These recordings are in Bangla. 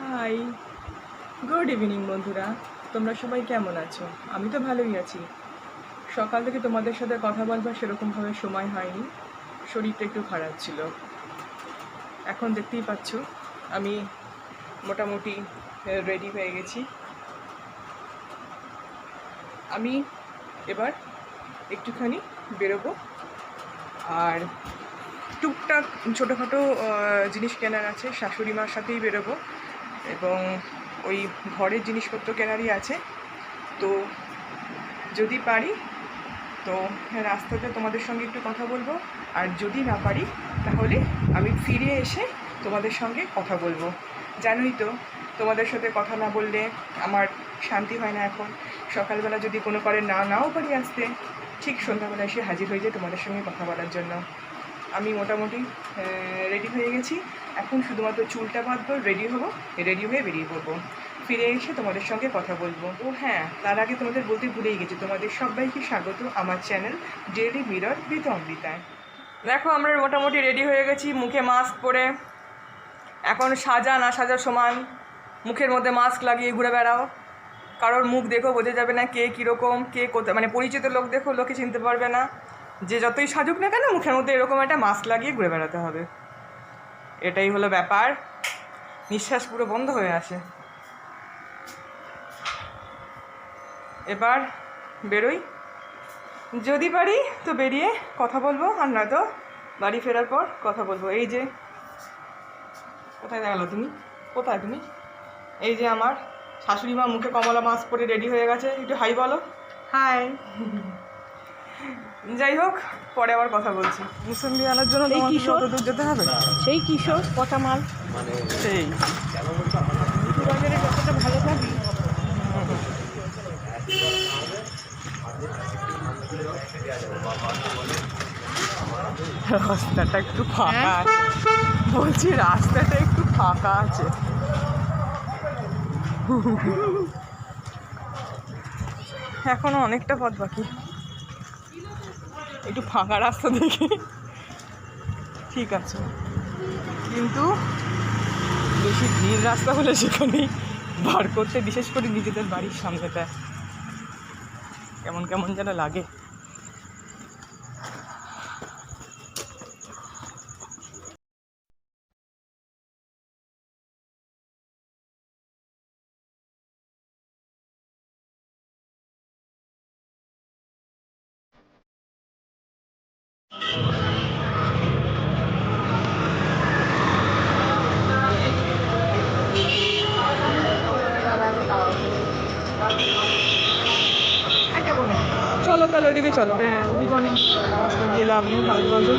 হাই, গুড ইভিনিং বন্ধুরা। তোমরা সবাই কেমন আছো? আমি তো ভালোই আছি। সকাল থেকে তোমাদের সাথে কথা বলবার সেরকমভাবে সময় হয়নি, শরীরটা একটু খারাপ ছিল। এখন দেখতেই পাচ্ছ আমি মোটামুটি রেডি হয়ে গেছি। আমি এবার একটুখানি বেরোবো, আর টুকটাক ছোটোখাটো জিনিস কেনার আছে। শাশুড়ি মার সাথেই বেরোবো এবং ওই ঘরের জিনিসপত্র কেনারই আছে। তো যদি পারি তো রাস্তাতে তোমাদের সঙ্গে একটু কথা বলবো, আর যদি না পারি তাহলে আমি ফিরে এসে তোমাদের সঙ্গে কথা বলবো। জানোই তো, তোমাদের সাথে কথা না বললে আমার শান্তি হয় না। এখন সকালবেলা যদি কোনো কারণে নাও পারি আসতে, ঠিক সন্ধ্যাবেলা এসে হাজির হয়ে যায় তোমাদের সঙ্গে কথা বলার জন্য। আমি মোটামুটি রেডি হয়ে গেছি। এখন শুধুমাত্র চুলটা বাঁধবো, রেডি হয়ে বেরিয়ে পড়বো। ফিরে এসে তোমাদের সঙ্গে কথা বলবো। ও হ্যাঁ, তার আগে তোমাদের বলতে ভুলেই গেছি, তোমাদের সবাইকে স্বাগত আমার চ্যানেল ডেইলি মিরর উইথ অমৃতায়। দেখো, আমরা মোটামুটি রেডি হয়ে গেছি, মুখে মাস্ক পরে। এখন সাজা না সাজা সমান, মুখের মধ্যে মাস্ক লাগিয়ে ঘুরে বেড়াও। কারোর মুখ দেখো বোঝা যাবে না কে কীরকম, কে কোথায়, মানে পরিচিত লোক দেখো লোকে চিনতে পারবে না। যে যতই সাজুক না কেন, মুখের মধ্যে এরকম একটা মাস্ক লাগিয়ে ঘুরে বেড়াতে হবে। এটাই হলো ব্যাপার। নিঃশ্বাস পুরো বন্ধ হয়ে আসে। এবার বেরোই, যদি পারি তো বেরিয়ে কথা বলবো, আর নয়তো বাড়ি ফেরার পর কথা বলবো। এই যে, কোথায় গেলো তুমি? কোথায় তুমি? এই যে আমার শাশুড়ি মা মুখে কমলা মাস্ক পরে রেডি হয়ে গেছে। একটু হাই বলো। হাই। যাই হোক, পরে আবার কথা বলছি। মুসম্বি আনার জন্য তোমাকে কত দূর যেতে হবে? সেই কিশোর কটা মাল, সেই বাজারে যতটা ভালো পাবি। রাস্তাটা একটু ফাঁকা আছে, বলছি রাস্তাটা একটু ফাঁকা আছে। এখনো অনেকটা পথ বাকি, একটু ফাঁকা রাস্তা দেখে ঠিক আছে, কিন্তু বেশি ভিড় রাস্তা হলে সেখানেই বার করতে, বিশেষ করে নিজেদের বাড়ির সামনেটা কেমন কেমন যেন লাগে। চলো তাহলে ওইদিকে চলো। হ্যাঁ, জীবনে গেলাম ভালো।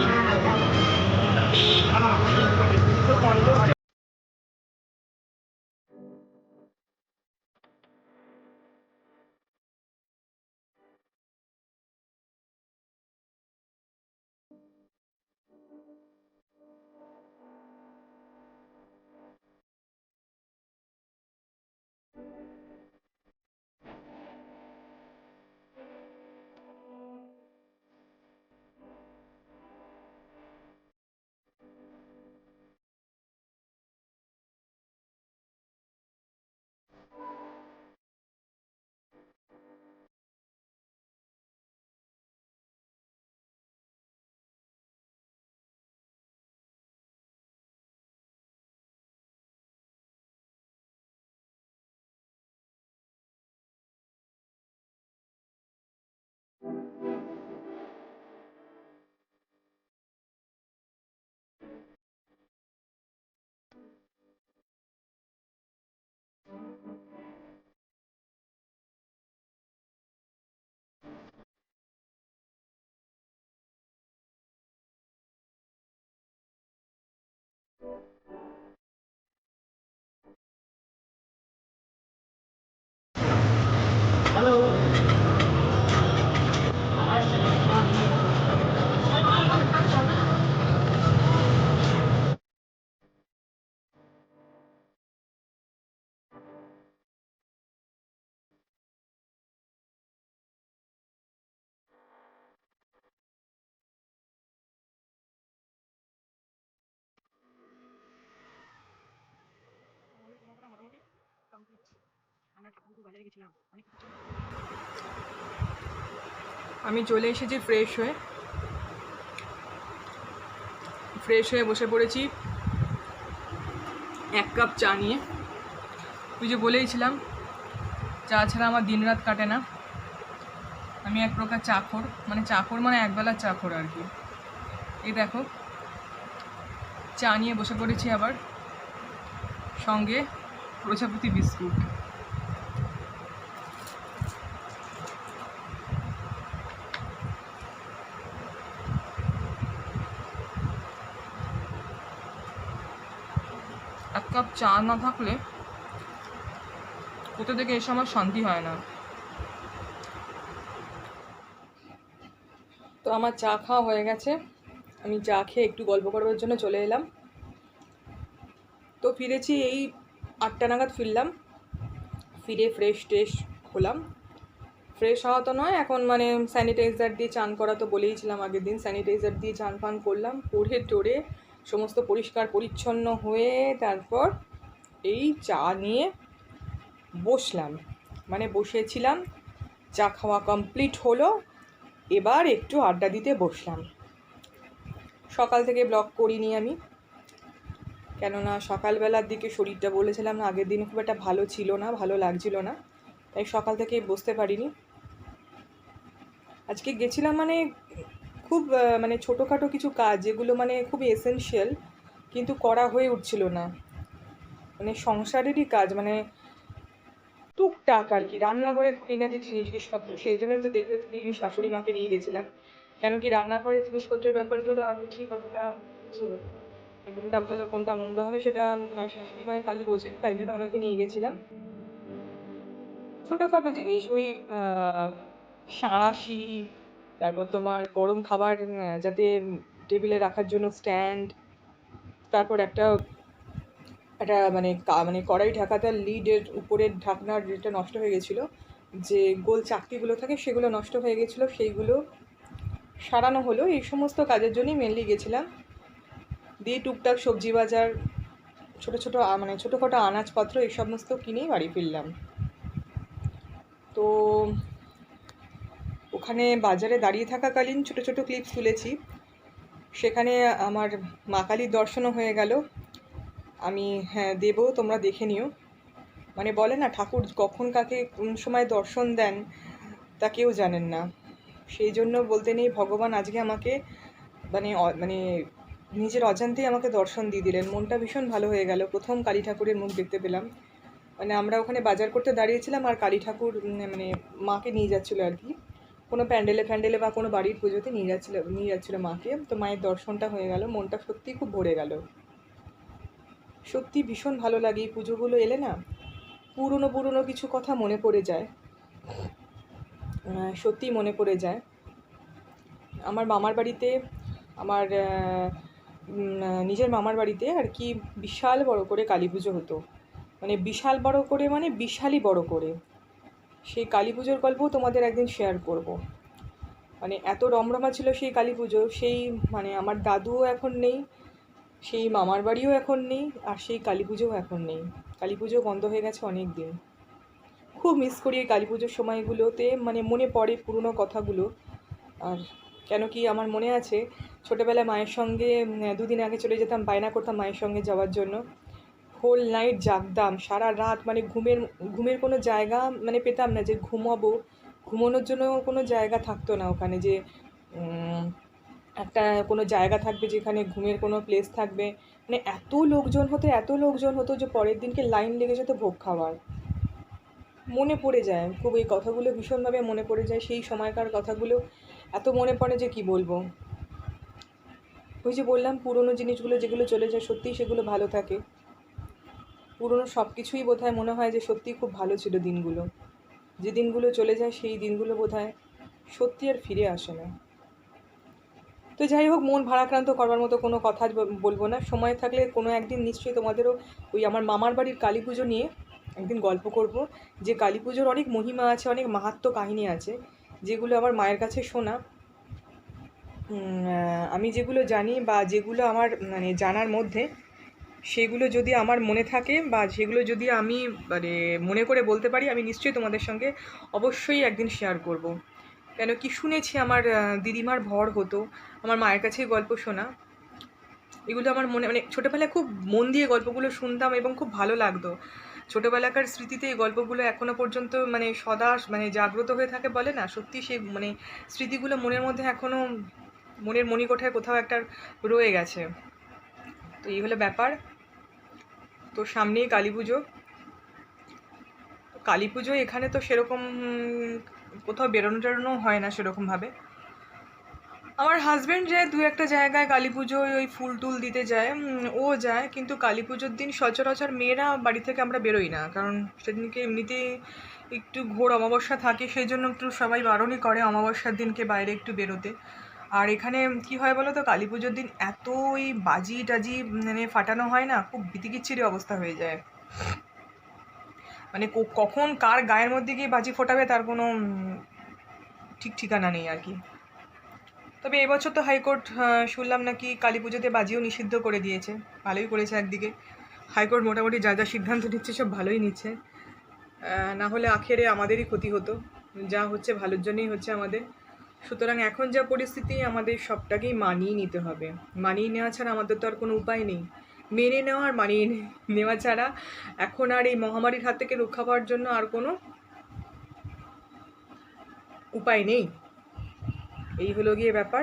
হ্যালো। আমি চলে এসেছি ফ্রেশ হয়ে বসে পড়েছি 1 কাপ চা নিয়ে। ওই যে বলেইছিলাম চা ছাড়া আমার দিন রাত কাটে না। আমি এক প্রকার চাকর, মানে একবেলার চাকর আর কি। এই দেখো চা নিয়ে বসে পড়েছি, আবার সঙ্গে প্রজাপতি বিস্কুট। এক কাপ চা না থাকলে কোথা থেকে এসে আমার শান্তি হয় না। তো আমার চা খাওয়া হয়ে গেছে, আমি চা খেয়ে একটু গল্প করবার জন্য চলে এলাম। তো ফিরেছি এই 8টা নাগাদ ফিরলাম। ফিরে ফ্রেশ হলাম। ফ্রেশ হওয়া তো নয়, এখন মানে স্যানিটাইজার দিয়ে চান করা তো বলেইছিলাম আগের দিন। স্যানিটাইজার দিয়ে চান ফান করলাম, পরে টোরে সমস্ত পরিষ্কার পরিচ্ছন্ন হয়ে তারপর এই চা নিয়ে বসলাম, মানে বসেছিলাম। চা খাওয়া কমপ্লিট হলো, এবার একটু আড্ডা দিতে বসলাম। সকাল থেকে ব্লগ করিনি আমি, কেননা সকালবেলার দিকে শরীরটা বলেছিলাম না আগের দিন খুব একটা ভালো ছিল না, ভালো লাগছিল না, তাই সকাল থেকে বসতে পারিনি। আজকে গেছিলাম মানে খুব মানে ছোটোখাটো কিছু কাজ, যেগুলো মানে খুবই এসেনশিয়াল, কিন্তু করা হয়ে উঠছিল না। মানে সংসারেরই কাজ, মানে টুকটাক আর কি, রান্নাঘরে খুঁটিনাটি জিনিসপত্র, সেই জন্য তো দেখতে শাশুড়ি মাকে নিয়ে গেছিলাম। কেন কি রান্নাঘরের জিনিসপত্রের ব্যাপারগুলো আমি ঠিক কতটা কোনটা ভালো কোনটা মন্দ হবে সেটা শাশুড়ি মায়ের কাজে বোঝে, তাই জন্য ওনাকে নিয়ে গেছিলাম। ছোটোখাটো জিনিস, ওই সাঁড়াশি, তারপর তোমার গরম খাবার যাতে টেবিলে রাখার জন্য স্ট্যান্ড, তারপর একটা মানে মানে কড়াই ঢাকাটার লিডের উপরের ঢাকনার যেটা নষ্ট হয়ে গেছিলো, যে গোল চাকতিগুলো থাকে সেগুলো নষ্ট হয়ে গেছিলো, সেইগুলো সারানো হলো। এই সমস্ত কাজের জন্যই মেনলি গেছিলাম। দিয়ে টুকটাক সবজি বাজার, মানে ছোটোখাটো আনাজপত্র এই সমস্ত কিনেই বাড়ি ফিরলাম। তো ওখানে বাজারে দাঁড়িয়ে থাকাকালীন ছোটো ছোটো ক্লিপস তুলেছি। সেখানে আমার মা কালীর দর্শনও হয়ে গেল। আমি দেবো, তোমরা দেখে নিও। মানে বলে না, ঠাকুর কখন কাকে কোন সময় দর্শন দেন তা কেউ জানেন না। সেই জন্য বলতে নেই, ভগবান আজকে আমাকে মানে নিজের অজান্তেই আমাকে দর্শন দিয়ে দিলেন। মনটা ভীষণ ভালো হয়ে গেল, প্রথম কালী ঠাকুরের মুখ দেখতে পেলাম। মানে আমরা ওখানে বাজার করতে দাঁড়িয়েছিলাম, আর কালী ঠাকুর মানে মাকে নিয়ে যাচ্ছিলো আর কি, কোনো প্যান্ডেলে বা কোনো বাড়ির পুজোতে নিয়ে যাচ্ছিলো মাকে। তো মায়ের দর্শনটা হয়ে গেল, মনটা সত্যিই খুব ভরে গেল। সত্যি ভীষণ ভালো লাগে এই পুজোগুলো এলে না, পুরনো কিছু কথা মনে পড়ে যায়, সত্যি মনে পড়ে যায়। আমার মামার বাড়িতে, আমার নিজের মামার বাড়িতে আর কি বিশাল বড় করে কালী পুজো হতো। মানে বিশাল বড় করে, মানে বিশালই বড় করে। সেই কালী পুজোর গল্পও তোমাদের একদিন শেয়ার করব। মানে এত রমরমা ছিল সেই কালী পুজো, সেই মানে আমার দাদুও এখন নেই, সেই মামার বাড়িও এখন নেই, আর সেই কালী পুজোও এখন নেই। কালী পুজো বন্ধ হয়ে গেছে অনেক দিন। খুব মিস করি এই কালী পুজোর সময়গুলোতে, মানে মনে পড়ে পুরনো কথাগুলো। আর কেন কি আমার মনে আছে ছোটোবেলায় মায়ের সঙ্গে 2 দিন আগে চলে যেতাম, বায়না করতাম মায়ের সঙ্গে যাওয়ার জন্য। হোল নাইট জাগতাম, সারা রাত, মানে ঘুমের কোনো জায়গা মানে পেতাম না, যে ঘুমানোর জন্য কোনো জায়গা থাকতো না ওখানে, যে একটা কোনো জায়গা থাকবে যেখানে ঘুমের কোনো প্লেস থাকবে। মানে এত লোকজন হতো যে পরের দিনকে লাইন লেগে যেত ভোগ খাওয়ার। মনে পড়ে যায় খুব এই কথাগুলো, ভীষণভাবে মনে পড়ে যায় সেই সময়কার কথাগুলো। এত মনে পড়ে যে কি বলবো। ওই যে বললাম, পুরনো জিনিসগুলো যেগুলো চলে যায় সত্যিই সেগুলো ভালো থাকে। পুরনো সব কিছুই বোধহয় মনে হয় যে সত্যিই খুব ভালো ছিল দিনগুলো। যে দিনগুলো চলে যায় সেই দিনগুলো বোধহয় সত্যি আর ফিরে আসে না। তো যাই হোক, মন ভারাক্রান্ত করবার মতো কোনো কথা বলবো না। সময় থাকলে কোনো একদিন নিশ্চয়ই তোমাদেরও ওই আমার মামার বাড়ির কালী পুজো নিয়ে একদিন গল্প করব। যে কালী পুজোর অনেক মহিমা আছে, অনেক মাহাত্ম্য কাহিনী আছে, যেগুলো আমার মায়ের কাছে শোনা। আমি যেগুলো জানি বা যেগুলো আমার মানে জানার মধ্যে, সেগুলো যদি আমার মনে থাকে বা সেগুলো যদি আমি মানে মনে করে বলতে পারি, আমি নিশ্চয়ই তোমাদের সঙ্গে অবশ্যই একদিন শেয়ার করব। কেন কি শুনেছি আমার দিদিমার ভর হতো, আমার মায়ের কাছেই গল্প শোনা। এগুলো আমার মনে মানে ছোটোবেলায় খুব মন দিয়ে গল্পগুলো শুনতাম এবং খুব ভালো লাগতো। ছোটোবেলাকার স্মৃতিতে এই গল্পগুলো এখনও পর্যন্ত মানে সদা মানে জাগ্রত হয়ে থাকে বলে না, সত্যি সেই মানে স্মৃতিগুলো মনের মধ্যে এখনও মনের মণিকোঠায় কোথাও একটা রয়ে গেছে। তো এই হলো ব্যাপার। তো সামনেই কালী পুজো। কালী পুজো এখানে তো সেরকম কোথাও বেরোনো টেরোনো হয় না সেরকমভাবে। আমার হাজব্যান্ড যায় দু একটা জায়গায় কালী পুজোয় ওই ফুল টুল দিতে যায়, ও যায়, কিন্তু কালী পুজোর দিন সচরাচর মেয়েরা বাড়ি থেকে আমরা বেরোই না, কারণ সেদিনকে এমনিতেই একটু ঘোর অমাবস্যা থাকে, সেই জন্য একটু সবাই বারণই করে অমাবস্যার দিনকে বাইরে একটু বেরোতে। আর এখানে কি হয় বলো তো, কালী পুজোর দিন এত ওই বাজি টাজি মানে ফাটানো হয় না, খুব বিতিকিচ্ছিরি অবস্থা হয়ে যায়। মানে কখন কার গায়ের মধ্যে গিয়ে বাজি ফোটাবে তার কোনো ঠিক ঠিকানা নেই আর কি। তবে এবছর তো হাইকোর্ট শুনলাম নাকি কালী পুজোতে বাজিও নিষিদ্ধ করে দিয়েছে। ভালোই করেছে একদিকে। হাইকোর্ট মোটামুটি যা যা সিদ্ধান্ত নিচ্ছে সব ভালোই নিচ্ছে। না হলে আখেরে আমাদেরই ক্ষতি হতো। যা হচ্ছে ভালোর জন্যই হচ্ছে আমাদের। সুতরাং এখন যা পরিস্থিতি, আমাদের সবটাকেই মানিয়ে নিতে হবে। মানিয়ে নেওয়া ছাড়া আমাদের তো আর কোনো উপায় নেই। মেনে নেওয়া আর মানিয়ে নেওয়া ছাড়া এখন আর এই মহামারীর হাত থেকে রক্ষা পাওয়ার জন্য আর কোনো উপায় নেই। এই হলো গিয়ে ব্যাপার।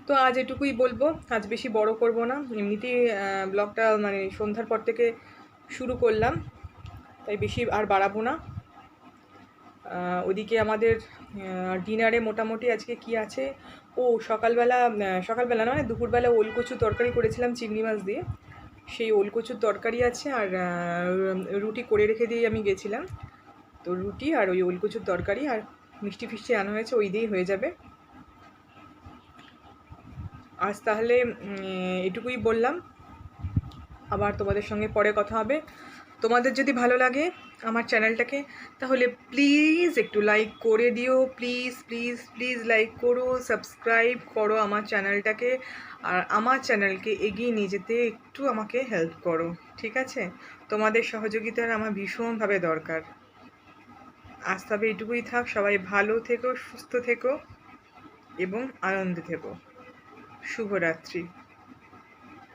তো আজ এটুকুই বলবো, আজ বেশি বড় করব না। এমনিতেই ব্লগটা মানে সন্ধ্যার পর থেকে শুরু করলাম, তাই বেশি আর বাড়াবো না। ওদিকে আমাদের ডিনারে মোটামুটি আজকে কি আছে, ও সকালবেলা না মানে দুপুরবেলা ওলকচু তরকারি করেছিলাম চিংড়ি মাছ দিয়ে, সেই ওলকচুর তরকারি আছে। আর রুটি করে রেখে দিয়ে আমি গেছিলাম, তো রুটি আর ওই ওলকচুর তরকারি আর মিষ্টি ফিষ্টি আনা হয়েছে, ওই দিয়েই হয়ে যাবে আজ। তাহলে এটুকুই বললাম, আবার তোমাদের সঙ্গে পরে কথা হবে। তোমাদের যদি ভালো লাগে আমার চ্যানেলটাকে, তাহলে প্লিজ একটু লাইক করে দিও, প্লিজ প্লিজ প্লিজ লাইক করো, সাবস্ক্রাইব করো আমার চ্যানেলটাকে, আর আমার চ্যানেলকে এগিয়ে নিয়ে যেতে একটু আমাকে হেল্প করো, ঠিক আছে? তোমাদের সহযোগিতার আমার ভীষণভাবে দরকার। আজ তবে এটুকুই থাক, সবাই ভালো থেকো, সুস্থ থেকো এবং আনন্দে থেকো। শুভরাত্রি,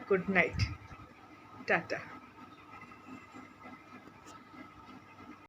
গুড নাইট, টাটা।